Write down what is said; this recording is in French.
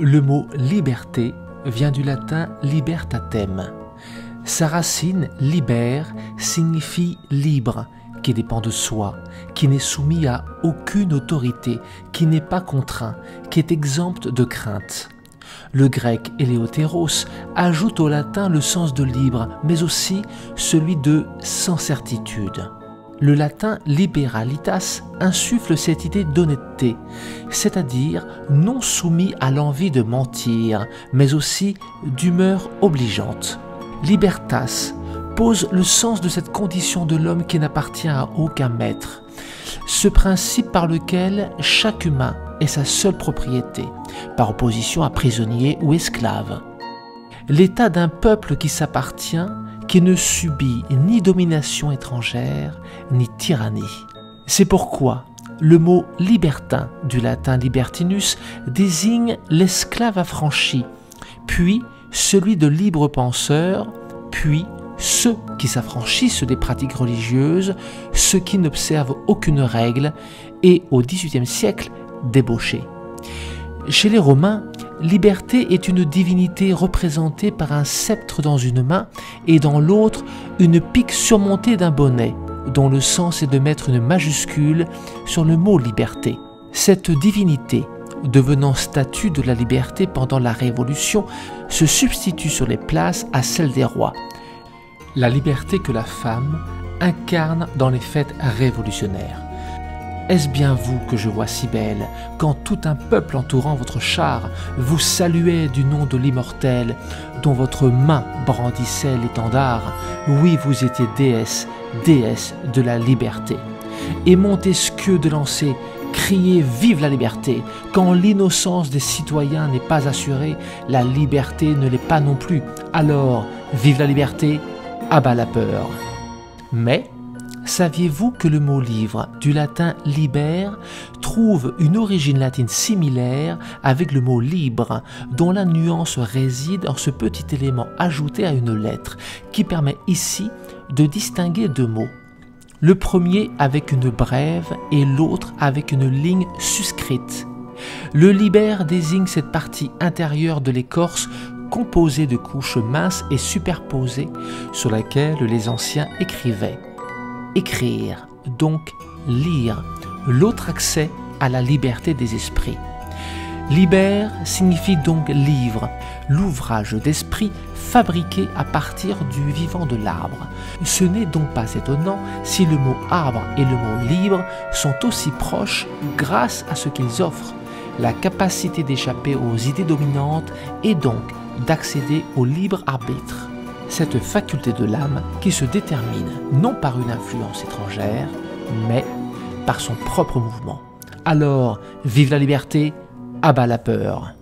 Le mot liberté vient du latin libertatem. Sa racine liber signifie libre, qui dépend de soi, qui n'est soumis à aucune autorité, qui n'est pas contraint, qui est exempt de crainte. Le grec éléotéros ajoute au latin le sens de libre, mais aussi celui de sans certitude. Le latin liberalitas insuffle cette idée d'honnêteté, c'est-à-dire non soumis à l'envie de mentir, mais aussi d'humeur obligeante. Libertas pose le sens de cette condition de l'homme qui n'appartient à aucun maître, ce principe par lequel chaque humain est sa seule propriété, par opposition à prisonnier ou esclave. L'état d'un peuple qui s'appartient, qui ne subit ni domination étrangère, ni tyrannie. C'est pourquoi le mot libertin, du latin libertinus, désigne l'esclave affranchi, puis celui de libre penseur, puis ceux qui s'affranchissent des pratiques religieuses, ceux qui n'observent aucune règle, et au XVIIIe siècle, débauchés. Chez les Romains, liberté est une divinité représentée par un sceptre dans une main et dans l'autre une pique surmontée d'un bonnet, dont le sens est de mettre une majuscule sur le mot liberté. Cette divinité, devenant statue de la liberté pendant la Révolution, se substitue sur les places à celle des rois. La liberté que la femme incarne dans les fêtes révolutionnaires. Est-ce bien vous que je vois si belle, quand tout un peuple entourant votre char vous saluait du nom de l'immortel, dont votre main brandissait l'étendard? Oui, vous étiez déesse, déesse de la liberté. Et Montesquieu de lancer, criez vive la liberté, quand l'innocence des citoyens n'est pas assurée, la liberté ne l'est pas non plus. Alors, vive la liberté, à bas la peur. Mais saviez-vous que le mot livre, du latin liber, trouve une origine latine similaire avec le mot libre, dont la nuance réside en ce petit élément ajouté à une lettre, qui permet ici de distinguer deux mots. Le premier avec une brève et l'autre avec une ligne suscrite. Le liber désigne cette partie intérieure de l'écorce composée de couches minces et superposées sur laquelle les anciens écrivaient. Écrire, donc lire, l'autre accès à la liberté des esprits. Liber signifie donc livre, l'ouvrage d'esprit fabriqué à partir du vivant de l'arbre. Ce n'est donc pas étonnant si le mot arbre et le mot libre sont aussi proches grâce à ce qu'ils offrent, la capacité d'échapper aux idées dominantes et donc d'accéder au libre arbitre. Cette faculté de l'âme qui se détermine non par une influence étrangère, mais par son propre mouvement. Alors, vive la liberté, à bas la peur.